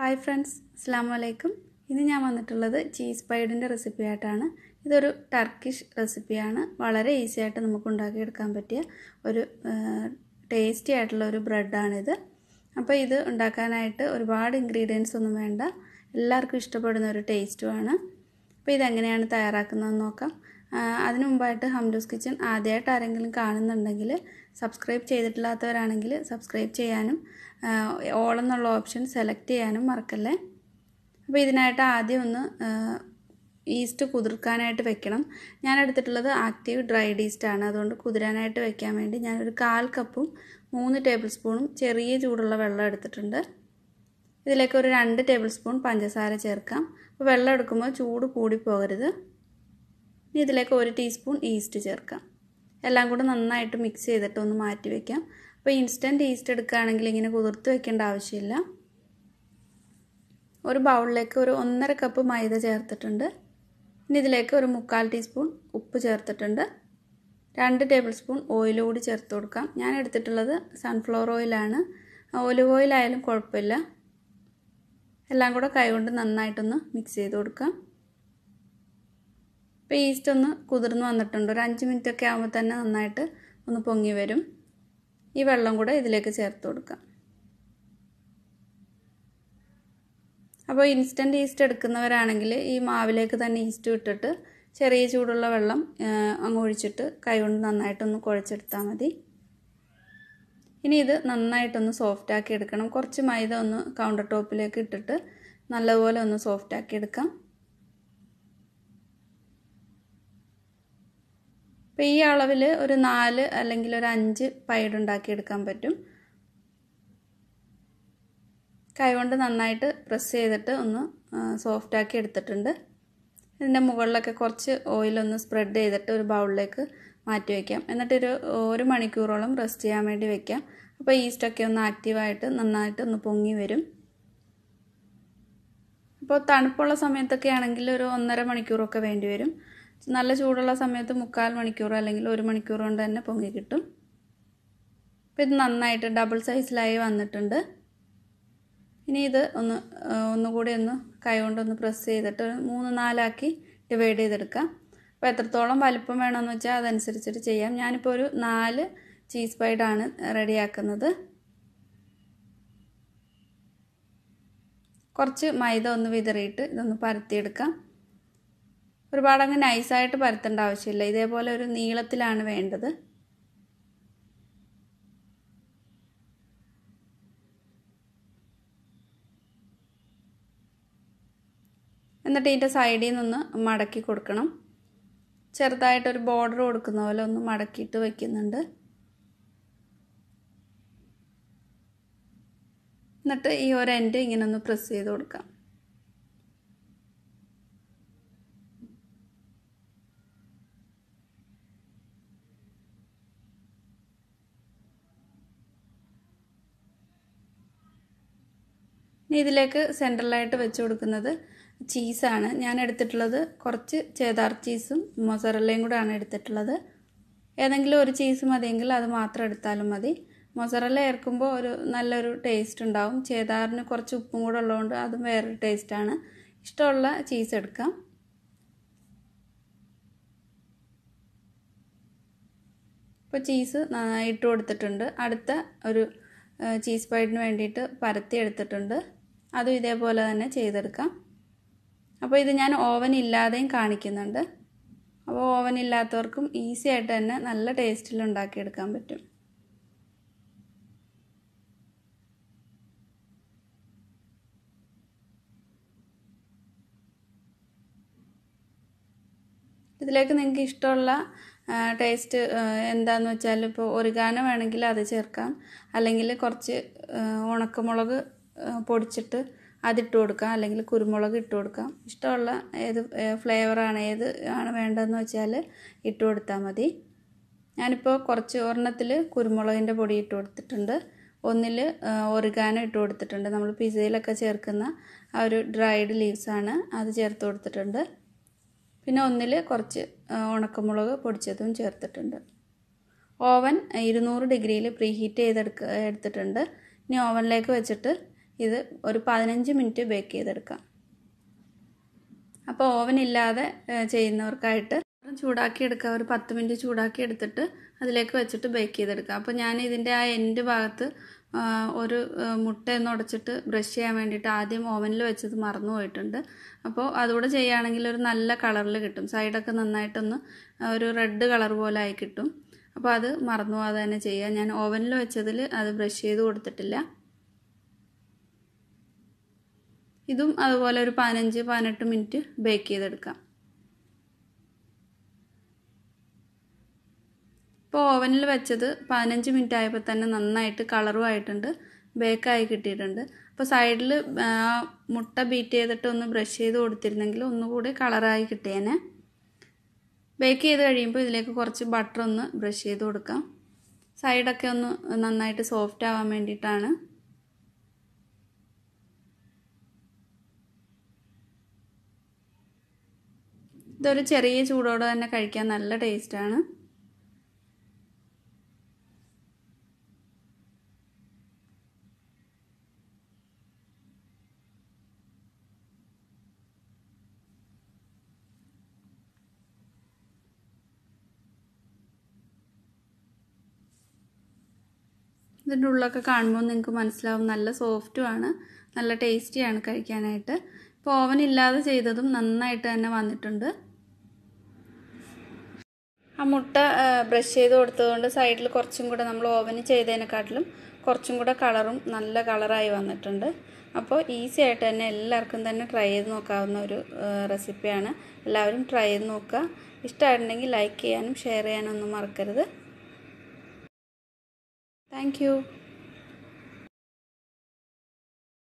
Hi friends, Assalamu alaikum. ഇന്ന് ഞാൻ വന്നിട്ടുള്ളത് ചീസ് പൈഡിന്റെ റെസിപ്പി ആയിട്ടാണ്. ഇതൊരു ടർക്കിഷ് റെസിപ്പിയാണ്. വളരെ ഈസി ആയിട്ട് നമുക്ക് ഉണ്ടാക്കി എടുക്കാൻ പറ്റിയ ഒരു ടേസ്റ്റി ആയിട്ടുള്ള ഒരു ബ്രെഡ് ആണിത്. അപ്പോൾ ഇത് ഉണ്ടാക്കാനായിട്ട് ഒരുപാട് ഇൻഗ്രീഡിയൻസ് ഒന്നും വേണ്ട. എല്ലാവർക്കും ഇഷ്ടപ്പെടുന്ന ഒരു ടേസ്റ്റുമാണ്. അപ്പോൾ ഇത് എങ്ങനെയാണ് തയ്യാറാക്കുന്നതെന്ന് നോക്കാം. അതിനു മുമ്പായിട്ട് ഹംലൂസ് കിച്ചൺ ആദ്യമായിട്ട് ആരെങ്കിലും കാണുന്നുണ്ടെങ്കിൽ സബ്സ്ക്രൈബ് ചെയ്തിട്ടില്ലാത്തവരാണെങ്കിൽ സബ്സ്ക്രൈബ് ചെയ്യാനും ഓൾ എന്നുള്ള ഓപ്ഷൻ സെലക്ട് ചെയ്യാനും മറക്കല്ലേ. അപ്പോൾ ഇതിനായിട്ട് ആദ്യം ഒന്ന് ഈസ്റ്റ് കുതിർക്കാനായിട്ട് വെക്കണം. ഞാൻ എടുത്തിട്ടുള്ളത് ആക്റ്റീവ് ഡ്രൈഡ് ഈസ്റ്റ് ആണ്. അതുകൊണ്ട് കുതിരാനായിട്ട് വെക്കാൻ വേണ്ടി ഞാനൊരു 1/4 കപ്പും 3 ടേബിൾ സ്പൂണും ചെറിയ ചൂടുള്ള വെള്ളം എടുത്തിട്ടുണ്ട്. ഇതിലേക്ക് ഒരു 2 ടേബിൾ സ്പൂൺ പഞ്ചസാര ചേർക്കാം. അപ്പോൾ വെള്ളം എടുക്കുമ്പോൾ ചൂട് കൂടി പോകരുത്. ഇനി ഇതിലേക്ക് 1 ടീസ്പൂൺ ഈസ്റ്റ് ചേർക്കാം. എല്ലാം കൂടെ നന്നായിട്ട് മിക്സ് ചെയ്തിട്ട് ഒന്ന് മാറ്റി വയ്ക്കാം. അപ്പോൾ ഇൻസ്റ്റൻറ്റ് ഈസ്റ്റ് എടുക്കുകയാണെങ്കിൽ ഇങ്ങനെ കുതിർത്ത് വെക്കേണ്ട ആവശ്യമില്ല. ഒരു ബൗളിലേക്ക് ഒരു 1.5 കപ്പ് മൈദ ചേർത്തിട്ടുണ്ട്. ഇനി ഇതിലേക്ക് ഒരു 3/4 ടീസ്പൂൺ ഉപ്പ് ചേർത്തിട്ടുണ്ട്. 2 ടേബിൾ സ്പൂൺ ഓയിൽ കൂടി ചേർത്ത് കൊടുക്കാം. ഞാൻ എടുത്തിട്ടുള്ളത് സൺഫ്ലവർ ഓയിലാണ്. ഒലിവ് ഓയിൽ ആയാലും കുഴപ്പമില്ല. എല്ലാം കൂടെ കൈകൊണ്ട് നന്നായിട്ടൊന്ന് മിക്സ് ചെയ്ത് കൊടുക്കാം. ഇപ്പോൾ ഈസ്റ്റ് ഒന്ന് കുതിർന്ന് വന്നിട്ടുണ്ട്. ഒരു 5 മിനിറ്റ് ഒക്കെ ആകുമ്പോൾ തന്നെ നന്നായിട്ട് ഒന്ന് പൊങ്ങി വരും. ഈ വെള്ളം കൂടെ ഇതിലേക്ക് ചേർത്ത് കൊടുക്കാം. അപ്പോൾ ഇൻസ്റ്റൻറ്റ് ഈസ്റ്റ് എടുക്കുന്നവരാണെങ്കിൽ ഈ മാവിലേക്ക് തന്നെ ഈസ്റ്റ് ഇട്ടിട്ട് ചെറിയ ചൂടുള്ള വെള്ളം അങ്ങ് ഒഴിച്ചിട്ട് കൈകൊണ്ട് നന്നായിട്ടൊന്ന് കുഴച്ചെടുത്താൽ മതി. ഇനി ഇത് നന്നായിട്ടൊന്ന് സോഫ്റ്റാക്കി എടുക്കണം. കുറച്ച് മൈദ ഒന്ന് കൗണ്ടർ ടോപ്പിലേക്ക് ഇട്ടിട്ട് നല്ലപോലെ ഒന്ന് സോഫ്റ്റാക്കി എടുക്കാം. അപ്പോൾ ഈ അളവിൽ ഒരു 4 അല്ലെങ്കിൽ ഒരു 5 പൈഡ് ഉണ്ടാക്കിയെടുക്കാൻ പറ്റും. കൈകൊണ്ട് നന്നായിട്ട് പ്രസ് ചെയ്തിട്ട് ഒന്ന് സോഫ്റ്റാക്കി എടുത്തിട്ടുണ്ട്. ഇതിൻ്റെ മുകളിലൊക്കെ കുറച്ച് ഓയിലൊന്ന് സ്പ്രെഡ് ചെയ്തിട്ട് ഒരു ബൗളിലേക്ക് മാറ്റി വയ്ക്കാം. എന്നിട്ട് ഒരു 1 മണിക്കൂറോളം റെസ്റ്റ് ചെയ്യാൻ വേണ്ടി വയ്ക്കാം. അപ്പോൾ ഈസ്റ്റൊക്കെ ഒന്ന് ആക്റ്റീവായിട്ട് നന്നായിട്ട് ഒന്ന് പൊങ്ങി വരും. അപ്പോൾ തണുപ്പുള്ള സമയത്തൊക്കെ ആണെങ്കിൽ ഒരു 1.5 മണിക്കൂറൊക്കെ വേണ്ടി വരും. നല്ല ചൂടുള്ള സമയത്ത് 3/4 മണിക്കൂർ അല്ലെങ്കിൽ 1 മണിക്കൂർ കൊണ്ട് തന്നെ പൊങ്ങി കിട്ടും. അപ്പോൾ ഇത് നന്നായിട്ട് ഡബിൾ സൈസിലായി വന്നിട്ടുണ്ട്. ഇനി ഇത് ഒന്നുകൂടി ഒന്ന് കൈകൊണ്ടൊന്ന് പ്രസ് ചെയ്തിട്ട് 3-4 ആക്കി ഡിവൈഡ് ചെയ്തെടുക്കാം. അപ്പോൾ എത്രത്തോളം വലിപ്പം വേണമെന്ന് വെച്ചാൽ അതനുസരിച്ചിട്ട് ചെയ്യാം. ഞാനിപ്പോൾ ഒരു 4 ചീസ് പൈഡാണ് റെഡിയാക്കുന്നത്. കുറച്ച് മൈദ ഒന്ന് വിതറിയിട്ട് ഇതൊന്ന് പരത്തിയെടുക്കാം. ഒരുപാട് അങ്ങ് നൈസായിട്ട് പരത്തേണ്ട ആവശ്യമില്ല. ഇതേപോലെ ഒരു നീളത്തിലാണ് വേണ്ടത്. എന്നിട്ട് ഇതിൻ്റെ സൈഡിൽ നിന്നൊന്ന് മടക്കി കൊടുക്കണം. ചെറുതായിട്ടൊരു ബോർഡർ കൊടുക്കുന്ന പോലെ ഒന്ന് മടക്കിയിട്ട് വയ്ക്കുന്നുണ്ട്. എന്നിട്ട് ഈ ഒരു എൻഡ് ഇങ്ങനെ ഒന്ന് പ്രസ് ചെയ്ത് കൊടുക്കാം. ഇനി ഇതിലേക്ക് സെൻട്രലായിട്ട് വെച്ച് കൊടുക്കുന്നത് ചീസാണ്. ഞാൻ എടുത്തിട്ടുള്ളത് കുറച്ച് cheddar ചീസും mozzarellയും കൂടെയാണ് എടുത്തിട്ടുള്ളത്. ഏതെങ്കിലും ഒരു ചീസ് മതിയെങ്കിൽ അത് മാത്രം എടുത്താലും മതി. mozzarella ചേർക്കുമ്പോൾ ഒരു നല്ലൊരു ടേസ്റ്റ് ഉണ്ടാവും. cheddar-ന് കുറച്ച് ഉപ്പും കൂടെ ഉള്ളതുകൊണ്ട് അതും വേറൊരു ടേസ്റ്റാണ്. ഇഷ്ടമുള്ള ചീസ് എടുക്കാം. ഇപ്പോൾ ചീസ് ഇട്ട് കൊടുത്തിട്ടുണ്ട്. അടുത്ത ഒരു ചീസ് പൈഡിന് വേണ്ടിയിട്ട് പരത്തി എടുത്തിട്ടുണ്ട്. അതും ഇതേപോലെ തന്നെ ചെയ്തെടുക്കാം. അപ്പോൾ ഇത് ഞാൻ ഓവൻ ഇല്ലാതെയും കാണിക്കുന്നുണ്ട്. അപ്പോൾ ഓവൻ ഇല്ലാത്തവർക്കും ഈസി ആയിട്ട് തന്നെ നല്ല ടേസ്റ്റിൽ ഉണ്ടാക്കിയെടുക്കാൻ പറ്റും. ഇതിലേക്ക് നിങ്ങൾക്ക് ഇഷ്ടമുള്ള ടേസ്റ്റ് എന്താണെന്ന് വെച്ചാൽ ഇപ്പോൾ ഒറിഗാനോ വേണമെങ്കിൽ അത് ചേർക്കാം. അല്ലെങ്കിൽ കുറച്ച് ഉണക്കമുളക് പൊടിച്ചിട്ട് അതിട്ട് കൊടുക്കാം. അല്ലെങ്കിൽ കുരുമുളക് ഇട്ട് കൊടുക്കാം. ഇഷ്ടമുള്ള ഏത് ഫ്ലേവറാണ് ഏത് ആണ് വേണ്ടതെന്ന് വെച്ചാൽ ഇട്ട് കൊടുത്താൽ മതി. ഞാനിപ്പോൾ കുറച്ച് ഒരെണ്ണത്തിൽ കുരുമുളകിൻ്റെ പൊടി ഇട്ട് കൊടുത്തിട്ടുണ്ട്. ഒന്നിൽ ഒറിഗാനോ ഇട്ട് കൊടുത്തിട്ടുണ്ട്. നമ്മൾ പിസയിലൊക്കെ ചേർക്കുന്ന ആ ഒരു ഡ്രൈഡ് ലീവ്സാണ്, അത് ചേർത്ത് കൊടുത്തിട്ടുണ്ട്. പിന്നെ ഒന്നിൽ കുറച്ച് ഉണക്കമുളക് പൊടിച്ചതും ചേർത്തിട്ടുണ്ട്. ഓവൻ 200 ഡിഗ്രിയിൽ പ്രീ ഹീറ്റ് എടുത്തിട്ടുണ്ട്. ഇനി ഓവനിലേക്ക് വെച്ചിട്ട് ഇത് ഒരു 15 മിനിറ്റ് ബേക്ക് ചെയ്തെടുക്കാം. അപ്പോൾ ഓവൻ ഇല്ലാതെ ചെയ്യുന്നവർക്കായിട്ട് ചൂടാക്കി എടുക്കുക. ഒരു 10 മിനിറ്റ് ചൂടാക്കി എടുത്തിട്ട് അതിലേക്ക് വെച്ചിട്ട് ബേക്ക് ചെയ്തെടുക്കുക. അപ്പോൾ ഞാൻ ഇതിൻ്റെ ആ എൻഡ് ഭാഗത്ത് ഒരു മുട്ടയൊന്ന് ഉടച്ചിട്ട് ബ്രഷ് ചെയ്യാൻ വേണ്ടിയിട്ട് ആദ്യം ഓവനിൽ വെച്ചത് മറന്നു പോയിട്ടുണ്ട്. അപ്പോൾ അതുകൂടെ ചെയ്യുകയാണെങ്കിൽ ഒരു നല്ല കളറിൽ കിട്ടും. സൈഡൊക്കെ നന്നായിട്ടൊന്ന് ഒരു റെഡ് കളർ പോലെ ആയി കിട്ടും. അപ്പോൾ അത് മറന്നു പോകാതെ തന്നെ ചെയ്യുക. ഞാൻ ഓവനിൽ വെച്ചതിൽ അത് ബ്രഷ് ചെയ്ത് കൊടുത്തിട്ടില്ല. ഇതും അതുപോലെ ഒരു 15-18 മിനിറ്റ് ബേക്ക് ചെയ്തെടുക്കാം. ഇപ്പോൾ ഓവനിൽ വെച്ചത് 15 മിനിറ്റ് ആയപ്പോൾ തന്നെ നന്നായിട്ട് കളറും ആയിട്ടുണ്ട്, ബേക്കായി കിട്ടിയിട്ടുണ്ട്. അപ്പോൾ സൈഡിൽ മുട്ട ബീറ്റ് ചെയ്തിട്ട് ഒന്ന് ബ്രഷ് ചെയ്ത് കൊടുത്തിരുന്നെങ്കിൽ ഒന്നുകൂടി കളറായി കിട്ടിയേനെ. ബേക്ക് ചെയ്ത് കഴിയുമ്പോൾ ഇതിലേക്ക് കുറച്ച് ബട്ടർ ഒന്ന് ബ്രഷ് ചെയ്ത് കൊടുക്കാം. സൈഡൊക്കെ ഒന്ന് നന്നായിട്ട് സോഫ്റ്റ് ആവാൻ വേണ്ടിയിട്ടാണ്. ഇതൊരു ചെറിയ ചൂടോടെ തന്നെ കഴിക്കാൻ നല്ല ടേസ്റ്റാണ്. ഇതിൻ്റെ ഉള്ളൊക്കെ കാണുമ്പോൾ നിങ്ങൾക്ക് മനസ്സിലാവും നല്ല സോഫ്റ്റുമാണ്, നല്ല ടേസ്റ്റിയാണ് കഴിക്കാനായിട്ട്. ഇപ്പോൾ ഓവൻ ഇല്ലാതെ ചെയ്തതും നന്നായിട്ട് തന്നെ വന്നിട്ടുണ്ട്. ആ മുട്ട ബ്രഷ് ചെയ്ത് കൊടുത്തതുകൊണ്ട് സൈഡിൽ കുറച്ചും കൂടെ നമ്മൾ ഓവനിൽ ചെയ്തതിനെക്കാട്ടിലും കുറച്ചും കൂടെ കളറും നല്ല കളറായി വന്നിട്ടുണ്ട്. അപ്പോൾ ഈസി ആയിട്ട് തന്നെ എല്ലാവർക്കും തന്നെ ട്രൈ ചെയ്ത് നോക്കാവുന്ന ഒരു റെസിപ്പിയാണ്. എല്ലാവരും ട്രൈ ചെയ്ത് നോക്കുക. ഇഷ്ടമായിട്ടുണ്ടെങ്കിൽ ലൈക്ക് ചെയ്യാനും ഷെയർ ചെയ്യാനും ഒന്നും മറക്കരുത്. Thank you.